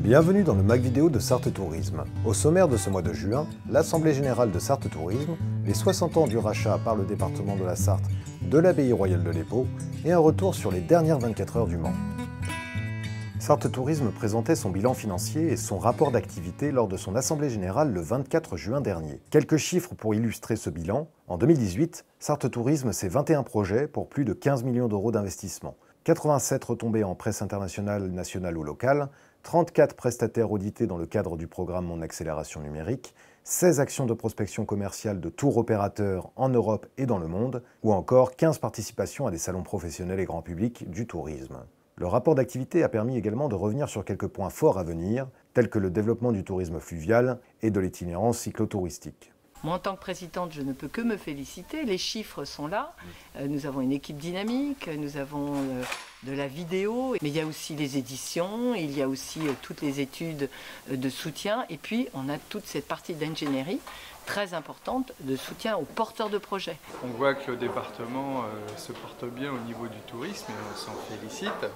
Bienvenue dans le Mag Vidéo de Sarthe Tourisme. Au sommaire de ce mois de juin, l'Assemblée Générale de Sarthe Tourisme, les 60 ans du rachat par le département de la Sarthe de l'Abbaye Royale de l'Épau et un retour sur les dernières 24 heures du Mans. Sarthe Tourisme présentait son bilan financier et son rapport d'activité lors de son Assemblée Générale le 24 juin dernier. Quelques chiffres pour illustrer ce bilan. En 2018, Sarthe Tourisme, c'est 21 projets pour plus de 15 millions d'euros d'investissement. 87 retombées en presse internationale, nationale ou locale, 34 prestataires audités dans le cadre du programme Mon Accélération Numérique, 16 actions de prospection commerciale de tour opérateurs en Europe et dans le monde, ou encore 15 participations à des salons professionnels et grand public du tourisme. Le rapport d'activité a permis également de revenir sur quelques points forts à venir, tels que le développement du tourisme fluvial et de l'itinérance cyclotouristique. Moi, en tant que présidente, je ne peux que me féliciter. Les chiffres sont là. Nous avons une équipe dynamique, nous avons de la vidéo, mais il y a aussi les éditions, il y a aussi toutes les études de soutien. Et puis, on a toute cette partie d'ingénierie très importante de soutien aux porteurs de projets. On voit que le département se porte bien au niveau du tourisme et on s'en félicite.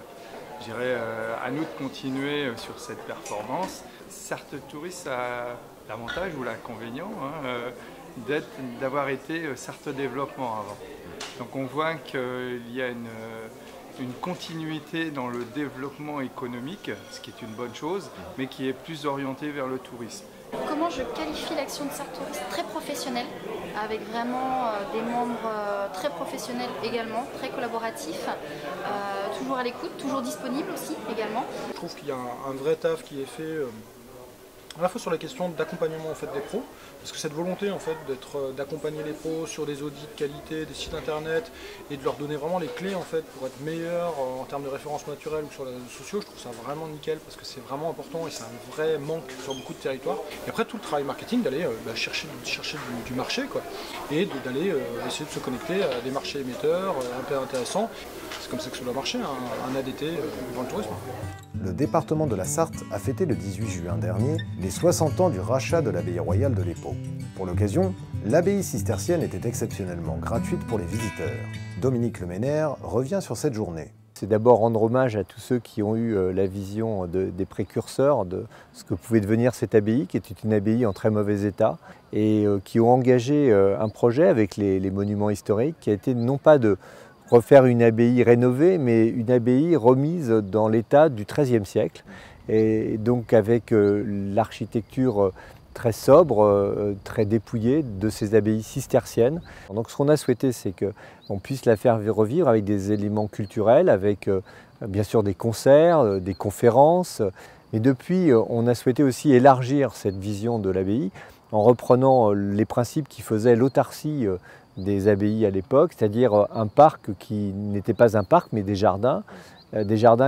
Je dirais à nous de continuer sur cette performance. Sarthe Tourisme a l'avantage ou l'inconvénient d'avoir été Sarthe Développement avant. Donc on voit qu'il y a une continuité dans le développement économique, ce qui est une bonne chose, mais qui est plus orientée vers le tourisme. Comment je qualifie l'action de Sarthe Tourisme? Très professionnelle, avec vraiment des membres très professionnels également, très collaboratifs, toujours à l'écoute, toujours disponibles aussi également. Je trouve qu'il y a un vrai taf qui est fait à la fois sur la question d'accompagnement en fait, des pros, parce que cette volonté en fait, d'accompagner les pros sur des audits de qualité, des sites internet, et de leur donner vraiment les clés en fait, pour être meilleurs en termes de références naturelles ou sur les réseaux sociaux, je trouve ça vraiment nickel, parce que c'est vraiment important et c'est un vrai manque sur beaucoup de territoires. Et après tout le travail marketing, d'aller chercher du marché, quoi, et d'aller essayer de se connecter à des marchés émetteurs un peu intéressants. C'est comme ça que ça doit marcher, un ADT dans le tourisme. Le département de la Sarthe a fêté le 18 juin dernier les 60 ans du rachat de l'Abbaye Royale de l'Épau. Pour l'occasion, l'abbaye cistercienne était exceptionnellement gratuite pour les visiteurs. Dominique Leménaire revient sur cette journée. C'est d'abord rendre hommage à tous ceux qui ont eu la vision des précurseurs de ce que pouvait devenir cette abbaye, qui était une abbaye en très mauvais état, et qui ont engagé un projet avec les monuments historiques qui a été non pas de refaire une abbaye rénovée, mais une abbaye remise dans l'état du XIIIe siècle, et donc avec l'architecture très sobre, très dépouillée de ces abbayes cisterciennes. Donc ce qu'on a souhaité, c'est qu'on puisse la faire revivre avec des éléments culturels, avec bien sûr des concerts, des conférences, mais depuis on a souhaité aussi élargir cette vision de l'abbaye en reprenant les principes qui faisaient l'autarcie des abbayes à l'époque, c'est-à-dire un parc qui n'était pas un parc mais des jardins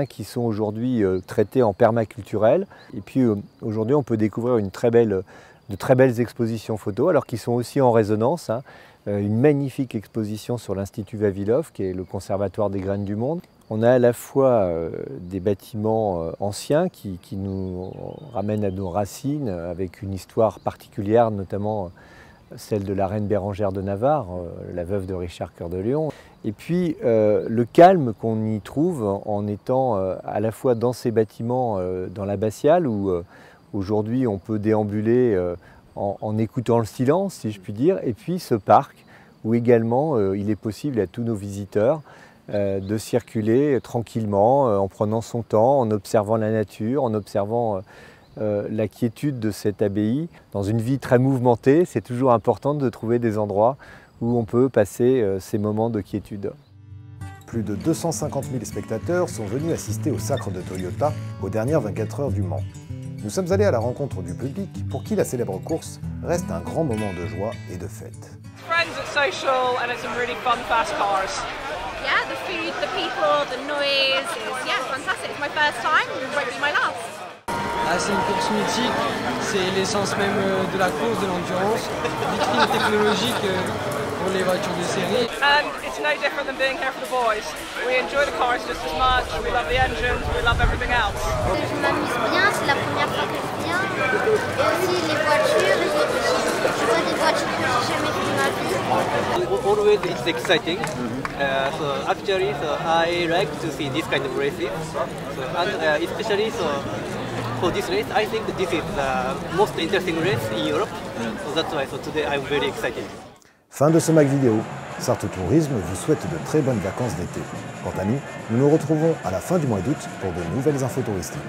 qui sont aujourd'hui traités en permaculturel. Et puis aujourd'hui on peut découvrir de très belles expositions photos, alors qu'ils sont aussi en résonance. Une magnifique exposition sur l'Institut Vavilov, qui est le conservatoire des graines du monde. On a à la fois des bâtiments anciens qui nous ramènent à nos racines, avec une histoire particulière, notamment celle de la reine Bérengère de Navarre, la veuve de Richard Cœur de Lion. Et puis le calme qu'on y trouve en étant à la fois dans ces bâtiments, dans l'abbatiale, où aujourd'hui on peut déambuler en écoutant le silence, si je puis dire, et puis ce parc où également il est possible à tous nos visiteurs de circuler tranquillement, en prenant son temps, en observant la nature, en observant la quiétude de cette abbaye. Dans une vie très mouvementée, c'est toujours important de trouver des endroits où on peut passer ces moments de quiétude. Plus de 250 000 spectateurs sont venus assister au sacre de Toyota aux dernières 24 heures du Mans. Nous sommes allés à la rencontre du public pour qui la célèbre course reste un grand moment de joie et de fête. Friends, it's social and it's some really fun fast cars. Yeah, the food, the people, the noise is fantastic. It's my first time, it won't be my last. C'est une course mythique, c'est l'essence même de la course, de l'endurance, vitrine technologique pour les voitures de série. And it's no different than being here for the boys. We enjoy the cars just as much, we love the engines, we love everything else. Je m'amuse bien, c'est la première fois que je viens. Et aussi les voitures, je vois des voitures que j'ai jamais vues de ma vie. Always it's exciting. So actually, I like to see this kind of races. And especially for this race, I think this is the most interesting race in Europe. So that's why today I'm very excited. Fin de ce Mac vidéo. Sarthe Tourisme vous souhaite de très bonnes vacances d'été. Quant à nous, nous nous retrouvons à la fin du mois d'août pour de nouvelles infos touristiques.